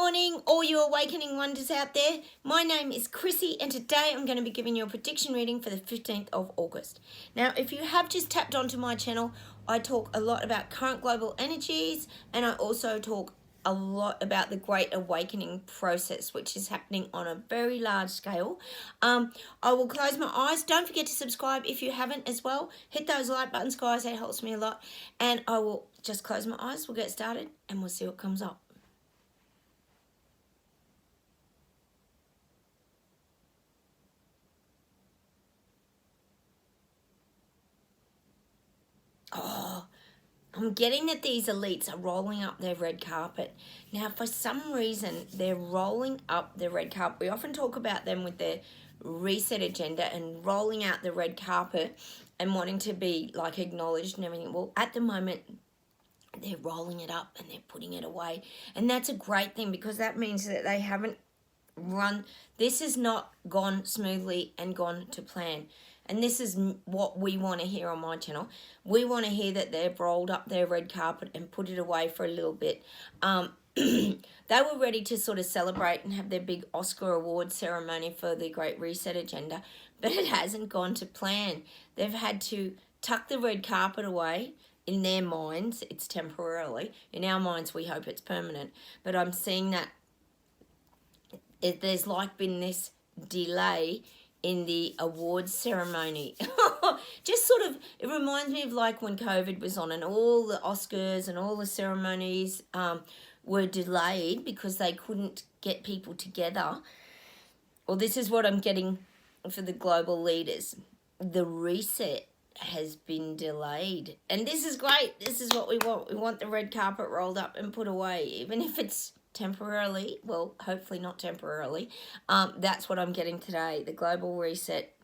morning, all you awakening wonders out there. My name is Chrissy, and today I'm going to be giving you a prediction reading for the 15th of August. Now, if you have just tapped onto my channel, I talk a lot about current global energies, and I also talk a lot about the Great Awakening process, which is happening on a very large scale. I will close my eyes. Don't forget to subscribe if you haven't as well. Hit those like buttons, guys. That helps me a lot. And I will just close my eyes. We'll get started, and we'll see what comes up. Oh, I'm getting that these elites are rolling up their red carpet. Now, for some reason, they're rolling up the red carpet. We often talk about them with their reset agenda and rolling out the red carpet and wanting to be like acknowledged and everything. Well, at the moment, they're rolling it up and they're putting it away. And that's a great thing, because that means that they haven't this has not gone smoothly and gone to plan. And this is what we want to hear on my channel. We want to hear that they've rolled up their red carpet and put it away for a little bit. They were ready to sort of celebrate and have their big Oscar award ceremony for the Great Reset agenda, but it hasn't gone to plan. They've had to tuck the red carpet away. In their minds, it's temporarily. In our minds, we hope it's permanent. But I'm seeing that there's like been this delay in the awards ceremony. Just sort of, it reminds me of like when COVID was on and all the Oscars and all the ceremonies were delayed because they couldn't get people together. Well, this is what I'm getting for the global leaders. The reset has been delayed. And this is great. This is what we want. We want the red carpet rolled up and put away, even if it's temporarily. Well, hopefully not temporarily. That's what I'm getting today. The global reset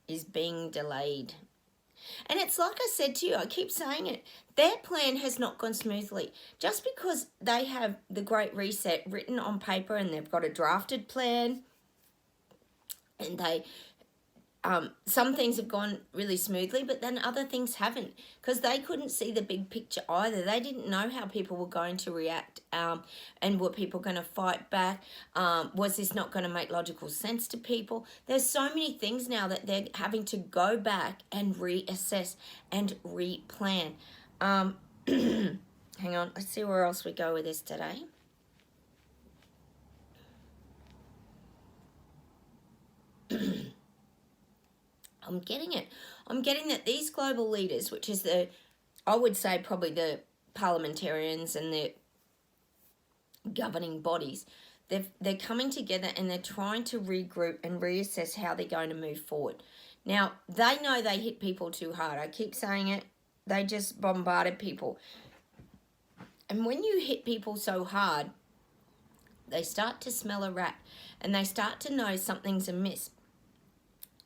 is being delayed. And it's like I said to you, I keep saying it, their plan has not gone smoothly. Just because they have the Great Reset written on paper and they've got a drafted plan, and they some things have gone really smoothly, but then other things haven't, because they couldn't see the big picture either. They didn't know how people were going to react, and were people going to fight back? Was this not going to make logical sense to people? There's so many things now that they're having to go back and reassess and replan. Hang on, let's see where else we go with this today. I'm getting it. I'm getting that these global leaders, which is I would say probably the parliamentarians and the governing bodies, they're coming together and they're trying to regroup and reassess how they're going to move forward. Now, they know they hit people too hard. I keep saying it. They just bombarded people. And when you hit people so hard, they start to smell a rat and they start to know something's amiss.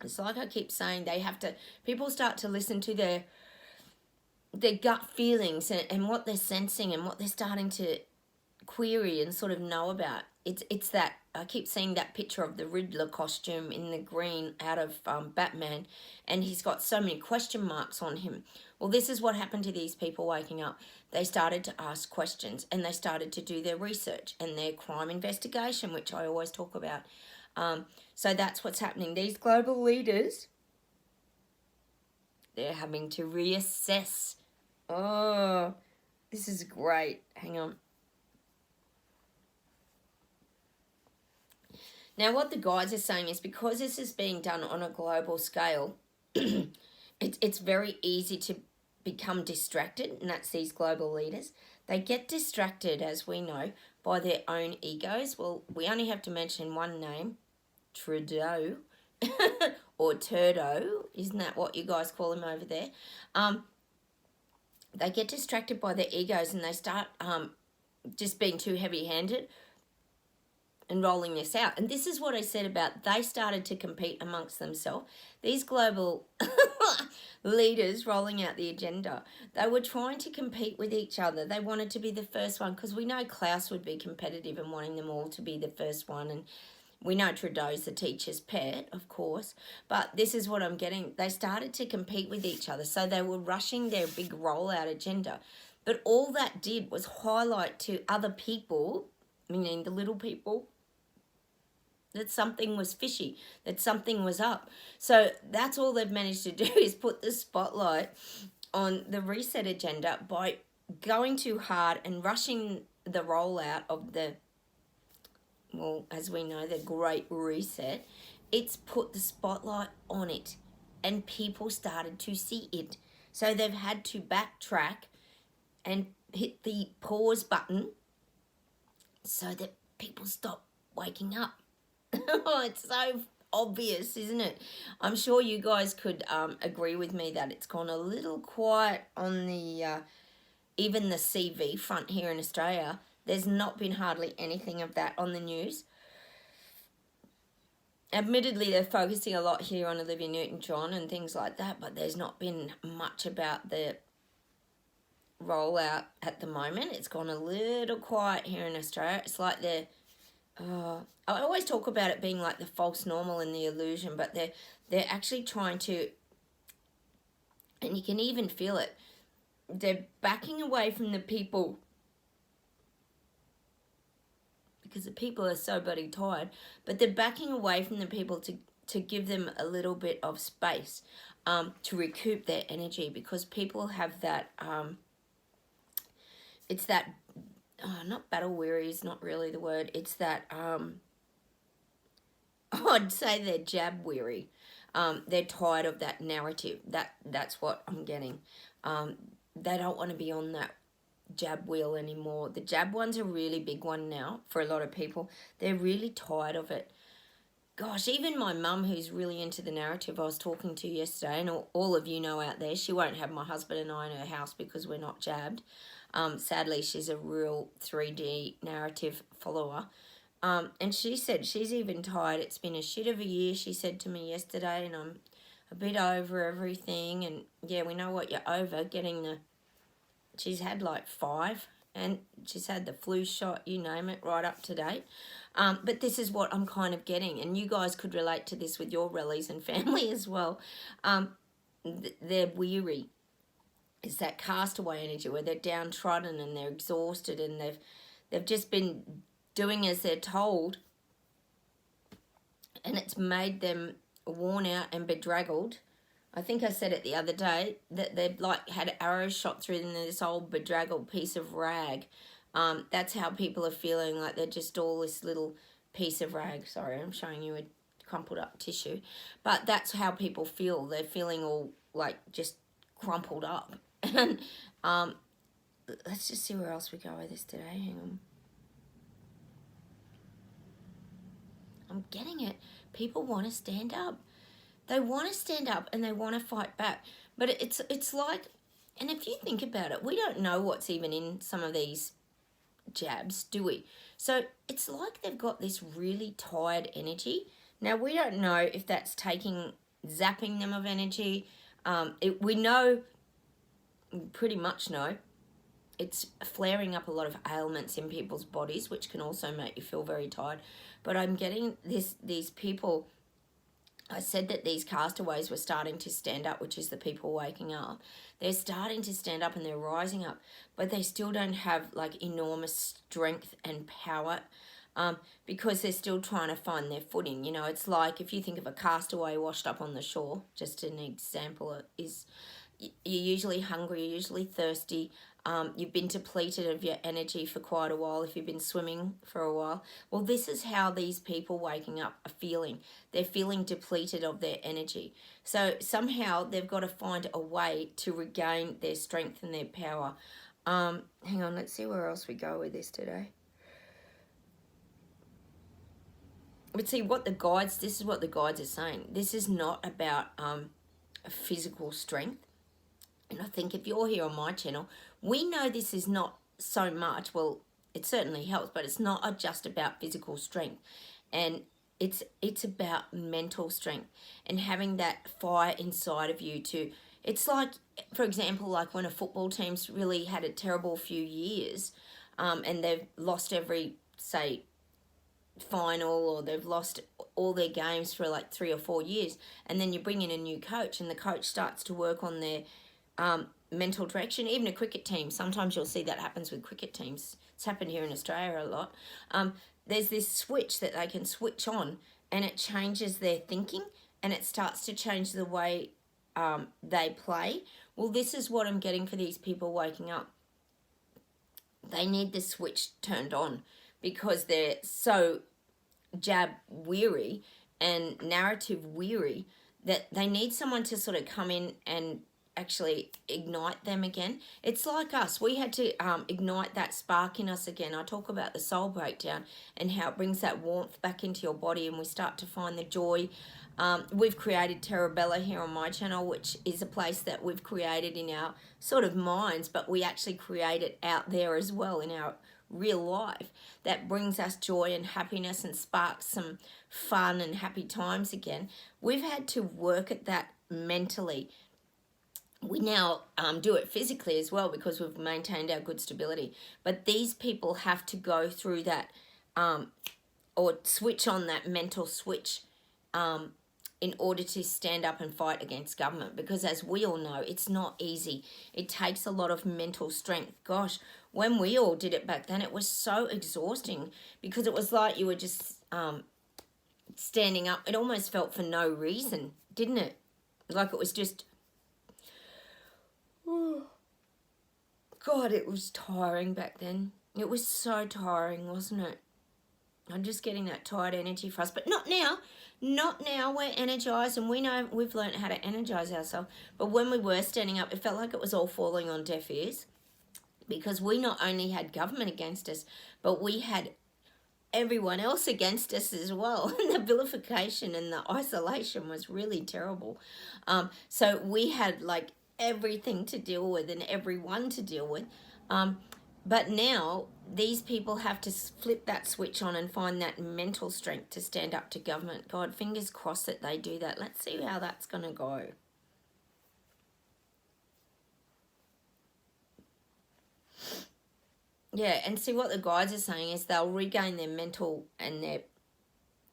It's like I keep saying, people start to listen to their gut feelings and what they're sensing and what they're starting to query and sort of know about. It's that, I keep seeing that picture of the Riddler costume in the green out of Batman, and he's got so many question marks on him. Well, this is what happened to these people waking up. They started to ask questions and they started to do their research and their crime investigation, which I always talk about. So that's what's happening. These global leaders, they're having to reassess. Oh, this is great. Hang on. Now, what the guides are saying is, because this is being done on a global scale, it's very easy to become distracted, and that's these global leaders. They get distracted, as we know, by their own egos. Well, we only have to mention one name, Trudeau, or Turdo, isn't that what you guys call him over there? They get distracted by their egos and they start just being too heavy-handed and rolling this out. And this is what I said about they started to compete amongst themselves. These global leaders rolling out the agenda, they were trying to compete with each other. They wanted to be the first one, because we know Klaus would be competitive and wanting them all to be the first one, and we know Trudeau's the teacher's pet, of course, but this is what I'm getting. They started to compete with each other, so they were rushing their big rollout agenda. But all that did was highlight to other people meaning the little people, that something was fishy, that something was up. So that's all they've managed to do is put the spotlight on the reset agenda by going too hard and rushing the rollout of the, well, as we know, the Great Reset. It's put the spotlight on it and people started to see it. So they've had to backtrack and hit the pause button so that people stop waking up. Oh, it's so obvious, isn't it? I'm sure you guys could agree with me that it's gone a little quiet on the even the CV front here in Australia. There's not been hardly anything of that on the news. Admittedly, they're focusing a lot here on Olivia Newton-John and things like that, but there's not been much about the rollout at the moment. It's gone a little quiet here in Australia. It's like they're I always talk about it being like the false normal and the illusion, but they're actually trying to, and you can even feel it, they're backing away from the people because the people are so bloody tired, but they're backing away from the people to give them a little bit of space to recoup their energy, because people have that, it's that, not battle weary is not really the word. It's that, I'd say they're jab weary. They're tired of that narrative. That's what I'm getting. They don't want to be on that jab wheel anymore. The jab one's a really big one now for a lot of people. They're really tired of it. Gosh, even my mum, who's really into the narrative I was talking to yesterday, and all of you know out there, she won't have my husband and I in her house because we're not jabbed. Sadly, she's a real 3D narrative follower. And she said she's even tired. It's been a shit of a year, she said to me yesterday, and I'm a bit over everything. And yeah, we know what you're over, getting the... She's had like 5, and she's had the flu shot, you name it, right up to date. But this is what I'm kind of getting, and you guys could relate to this with your rallies and family as well. They're weary. It's that castaway energy where they're downtrodden and they're exhausted, and they've just been doing as they're told, and it's made them worn out and bedraggled. I think I said it the other day that they've like had arrows shot through them in this old bedraggled piece of rag. That's how people are feeling, like they're just all this little piece of rag. Sorry, I'm showing you a crumpled up tissue. But that's how people feel. They're feeling all like just crumpled up. And let's just see where else we go with this today. Hang on. I'm getting it. People want to stand up. They want to stand up and they want to fight back. But it's like, and if you think about it, we don't know what's even in some of these jabs, do we? So it's like they've got this really tired energy. Now, we don't know if that's zapping them of energy. We know, pretty much know, it's flaring up a lot of ailments in people's bodies, which can also make you feel very tired. But I'm getting these people... I said that these castaways were starting to stand up, which is the people waking up. They're starting to stand up and they're rising up, but they still don't have like enormous strength and power because they're still trying to find their footing. You know, it's like if you think of a castaway washed up on the shore, just an example, is you're usually hungry, you're usually thirsty, you've been depleted of your energy for quite a while if you've been swimming for a while. Well, this is how these people waking up are feeling. They're feeling depleted of their energy. So somehow they've got to find a way to regain their strength and their power. Hang on, let's see where else we go with this today. But see, this is what the guides are saying. This is not about physical strength. And I think if you're here on my channel, we know this is not so much, well, it certainly helps, but it's not just about physical strength. And it's about mental strength and having that fire inside of you to... It's like, for example, like when a football team's really had a terrible few years and they've lost every, say, final, or they've lost all their games for like 3 or 4 years, and then you bring in a new coach and the coach starts to work on their mental direction. Even a cricket team, sometimes you'll see that happens with cricket teams. It's happened here in Australia a lot. There's this switch that they can switch on, and it changes their thinking, and it starts to change the way they play. Well, this is what I'm getting for these people waking up. They need the switch turned on because they're so jab weary and narrative weary that they need someone to sort of come in and actually ignite them again. It's like us. We had to ignite that spark in us again. I talk about the soul breakdown and how it brings that warmth back into your body, and we start to find the joy. We've created Terra Bella here on my channel, which is a place that we've created in our sort of minds, but we actually create it out there as well in our real life. That brings us joy and happiness and sparks some fun and happy times again. We've had to work at that mentally. We now do it physically as well because we've maintained our good stability. But these people have to go through that or switch on that mental switch in order to stand up and fight against government, because as we all know, it's not easy. It takes a lot of mental strength. Gosh, when we all did it back then, it was so exhausting because it was like you were just standing up. It almost felt for no reason, didn't it? Like it was just, God, it was tiring back then. It was so tiring, wasn't it? I'm just getting that tired energy for us, but not now. Not now. We're energized, and we know we've learned how to energize ourselves. But when we were standing up, it felt like it was all falling on deaf ears, because we not only had government against us, but we had everyone else against us as well. And the vilification and the isolation was really terrible. So we had like everything to deal with and everyone to deal with. But now these people have to flip that switch on and find that mental strength to stand up to government. God, fingers crossed that they do that. Let's see how that's going to go. Yeah, and see what the guides are saying is they'll regain their mental and their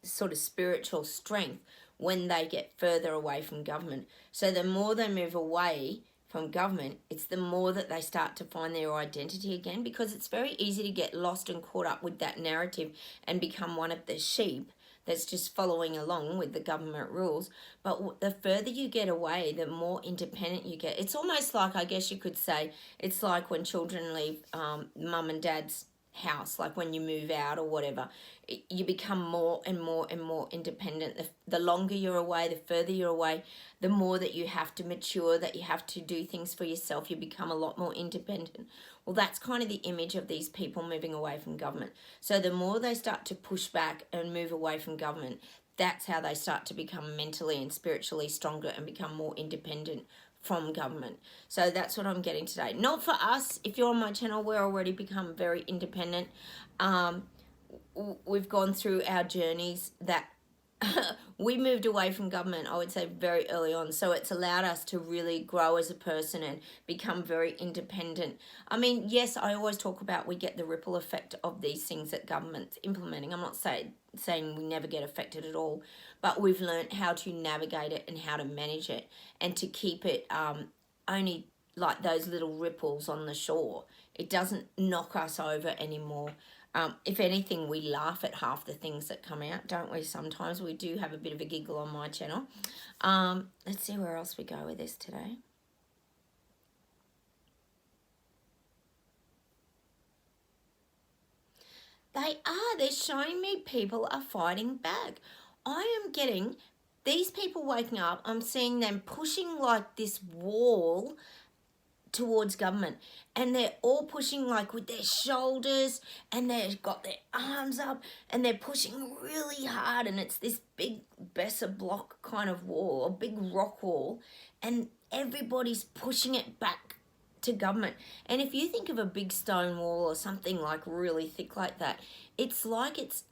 sort of spiritual strength when they get further away from government. So the more they move away from government, it's the more that they start to find their identity again, because it's very easy to get lost and caught up with that narrative and become one of the sheep that's just following along with the government rules. But the further you get away, the more independent you get. It's almost like, I guess you could say, it's like when children leave mum and dad's house, like when you move out or whatever, you become more and more and more independent. The longer you're away, the further you're away, the more that you have to mature, that you have to do things for yourself. You become a lot more independent. Well, that's kind of the image of these people moving away from government. So the more they start to push back and move away from government, that's how they start to become mentally and spiritually stronger and become more independent from government. So that's what I'm getting today. Not for us. If you're on my channel, we're already become very independent. We've gone through our journeys that we moved away from government, I would say, very early on. So it's allowed us to really grow as a person and become very independent. I mean, yes, I always talk about we get the ripple effect of these things that government's implementing. I'm not saying we never get affected at all, but we've learned how to navigate it and how to manage it and to keep it only like those little ripples on the shore. It doesn't knock us over anymore. If anything, we laugh at half the things that come out, don't we? Sometimes we do have a bit of a giggle on my channel. Let's see where else we go with this today. They're showing me people are fighting back. I am getting these people waking up. I'm seeing them pushing like this wall towards government, and they're all pushing like with their shoulders, and they've got their arms up, and they're pushing really hard, and it's this big Besser block kind of wall, a big rock wall, and everybody's pushing it back to government. And if you think of a big stone wall or something like really thick like that, it's like it's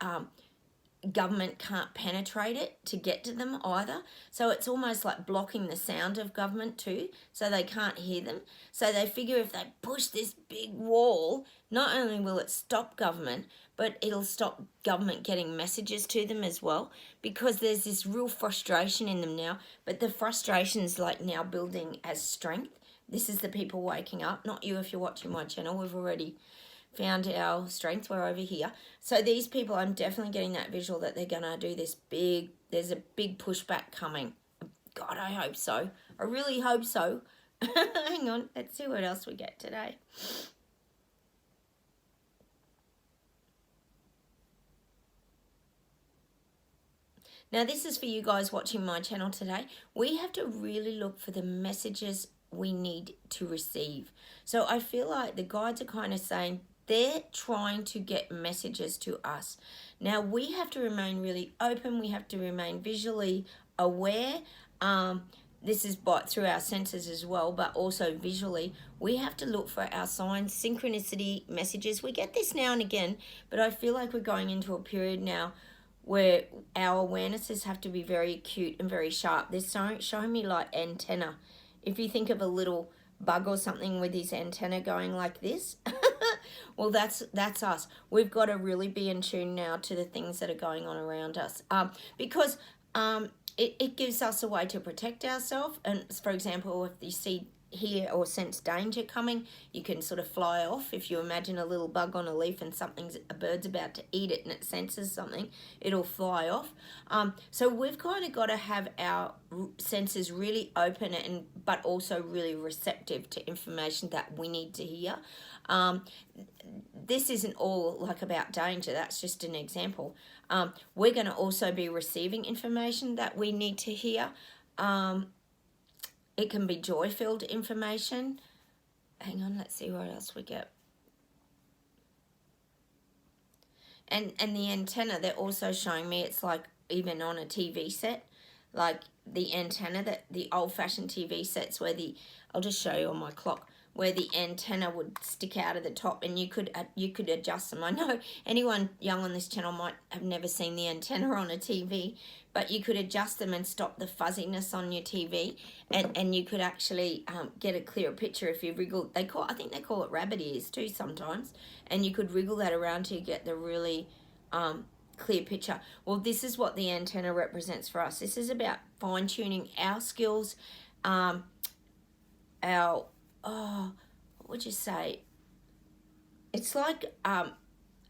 government can't penetrate it to get to them either. So it's almost like blocking the sound of government too, so they can't hear them. So they figure if they push this big wall, not only will it stop government, but it'll stop government getting messages to them as well, because there's this real frustration in them now. But the frustration's like now building as strength. This is the people waking up, not you if you're watching my channel. We've already found our strength. We're over here. So these people, I'm definitely getting that visual that they're going to do this big, there's a big pushback coming. God, I hope so. I really hope so. Hang on, let's see what else we get today. Now, this is for you guys watching my channel today. We have to really look for the messages we need to receive. So I feel like the guides are kind of saying they're trying to get messages to us. Now, we have to remain really open. We have to remain visually aware. This is through our senses as well, but also visually. We have to look for our signs, synchronicity messages. We get this now and again, but I feel like we're going into a period now where our awarenesses have to be very acute and very sharp. They're showing me like antenna. If you think of a little bug or something with his antenna going like this, well, that's us. We've got to really be in tune now to the things that are going on around us, because it gives us a way to protect ourselves. And for example, if you see, hear or sense danger coming, you can sort of fly off. If you imagine a little bug on a leaf and a bird's about to eat it and it senses something, it'll fly off. So we've kind of got to have our senses really open but also really receptive to information that we need to hear. This isn't all like about danger. That's just an example. We're going to also be receiving information that we need to hear. It can be joy-filled information. Hang on, let's see what else we get. And the antenna, they're also showing me it's like even on a TV set, like the antenna, that the old-fashioned TV sets where I'll just show you on my clock, where the antenna would stick out of the top and you could adjust them. I know anyone young on this channel might have never seen the antenna on a TV, but you could adjust them and stop the fuzziness on your TV, and you could actually get a clearer picture if you wriggle. I think they call it rabbit ears too sometimes, and you could wriggle that around to get the really clear picture. Well, this is what the antenna represents for us. This is about fine-tuning our skills, what would you say? It's like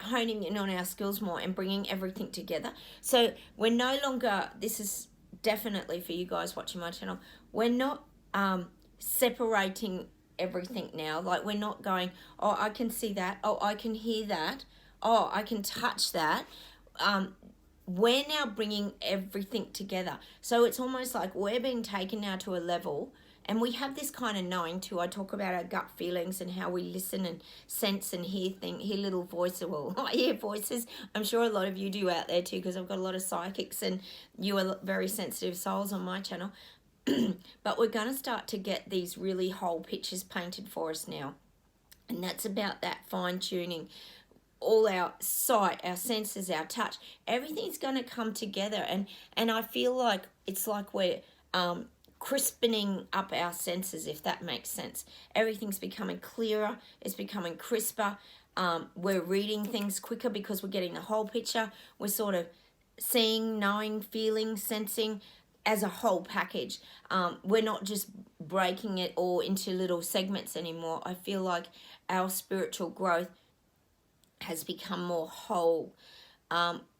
honing in on our skills more and bringing everything together. So we're no longer, this is definitely for you guys watching my channel, we're not separating everything now. Like we're not going, oh, I can see that, oh, I can hear that, oh, I can touch that. We're now bringing everything together. So it's almost like we're being taken now to a level. And we have this kind of knowing too. I talk about our gut feelings and how we listen and sense and hear little voices. Well, I hear voices. I'm sure a lot of you do out there too, because I've got a lot of psychics and you are very sensitive souls on my channel. But we're going to start to get these really whole pictures painted for us now. And that's about that fine tuning. All our sight, our senses, our touch, everything's going to come together. And I feel like it's like we're crispening up our senses, if that makes sense. Everything's becoming clearer, it's becoming crisper. We're reading things quicker because we're getting the whole picture. We're sort of seeing, knowing, feeling, sensing as a whole package. We're not just breaking it all into little segments anymore. I feel like our spiritual growth has become more whole.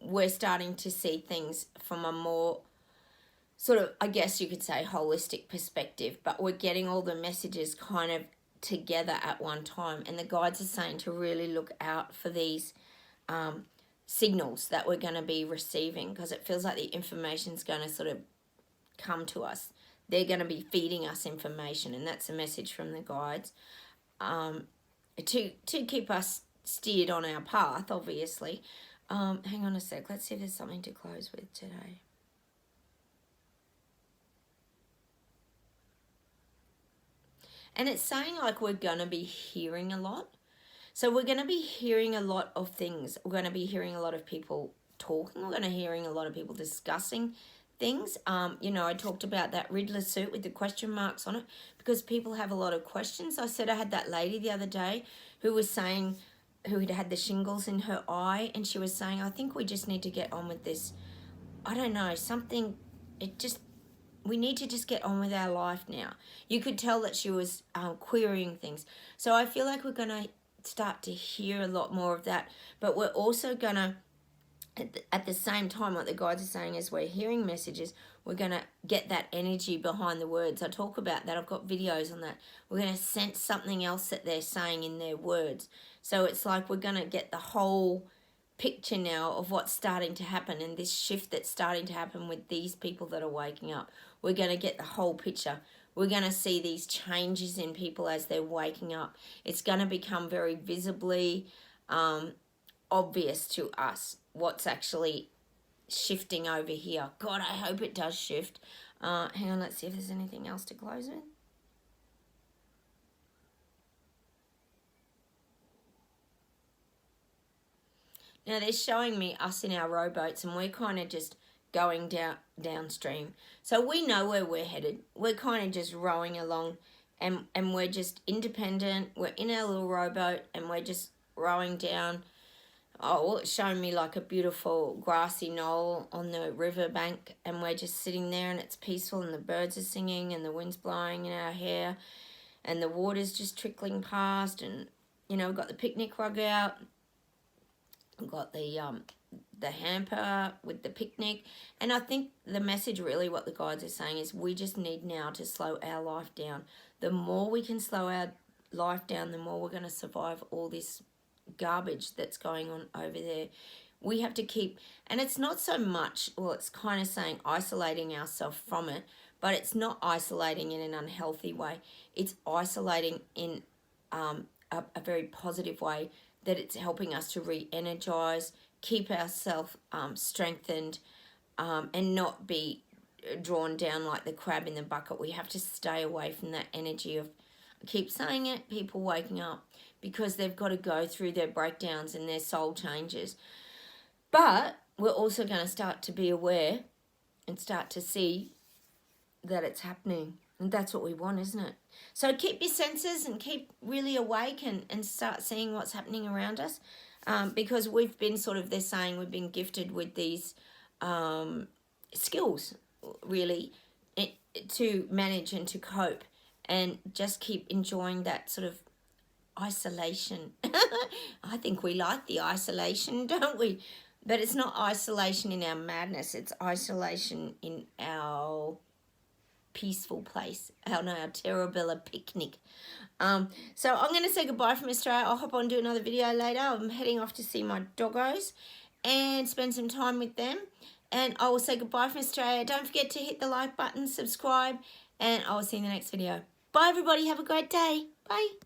We're starting to see things from a more sort of, I guess you could say, holistic perspective, but we're getting all the messages kind of together at one time. And the guides are saying to really look out for these signals that we're going to be receiving, because it feels like the information's going to sort of come to us. They're going to be feeding us information, and that's a message from the guides to keep us steered on our path, obviously. Hang on a sec. Let's see if there's something to close with today. And it's saying like we're going to be hearing a lot. So we're going to be hearing a lot of things. We're going to be hearing a lot of people talking. We're going to be hearing a lot of people discussing things. You know, I talked about that Riddler suit with the question marks on it because people have a lot of questions. I said I had that lady the other day who was saying, who had the shingles in her eye, and she was saying, I think we just need to get on with this. I don't know, something, we need to just get on with our life now. You could tell that she was querying things. So I feel like we're going to start to hear a lot more of that. But we're also going to, at the same time, what the guides are saying is we're hearing messages, we're going to get that energy behind the words. I talk about that. I've got videos on that. We're going to sense something else that they're saying in their words. So it's like we're going to get the whole picture now of what's starting to happen, and this shift that's starting to happen with these people that are waking up. We're going to get the whole picture. We're going to see these changes in people as they're waking up. It's going to become very visibly obvious to us what's actually shifting over here. God, I hope it does shift. Hang on, let's see if there's anything else to close with. Now they're showing me us in our rowboats, and we're kind of just going downstream. So we know where we're headed. We're kind of just rowing along, and we're just independent. We're in our little rowboat, and we're just rowing down. Oh, well, it's showing me like a beautiful grassy knoll on the riverbank, and we're just sitting there, and it's peaceful, and the birds are singing, and the wind's blowing in our hair, and the water's just trickling past, and, you know, we've got the picnic rug out. We've got the hamper with the picnic. And I think the message really, what the guides are saying, is we just need now to slow our life down. The more we can slow our life down, the more we're going to survive all this garbage that's going on over there. We have to keep, and it's not so much, well, it's kind of saying isolating ourselves from it, but it's not isolating in an unhealthy way. It's isolating in a very positive way, that it's helping us to re-energize, keep ourselves strengthened, and not be drawn down like the crab in the bucket. We have to stay away from that energy of, I keep saying it, people waking up, because they've got to go through their breakdowns and their soul changes. But we're also going to start to be aware and start to see that it's happening. And that's what we want, isn't it? So keep your senses and keep really awake, and start seeing what's happening around us. Because we've been sort of, they're saying we've been gifted with these skills, really, to manage and to cope, and just keep enjoying that sort of isolation. I think we like the isolation, don't we? But it's not isolation in our madness. It's isolation in our peaceful place, our Terrabilla picnic. So I'm going to say goodbye from Australia. I'll hop on and do another video later. I'm heading off to see my doggos and spend some time with them. And I will say goodbye from Australia. Don't forget to hit the like button, subscribe, and I will see you in the next video. Bye, everybody. Have a great day. Bye.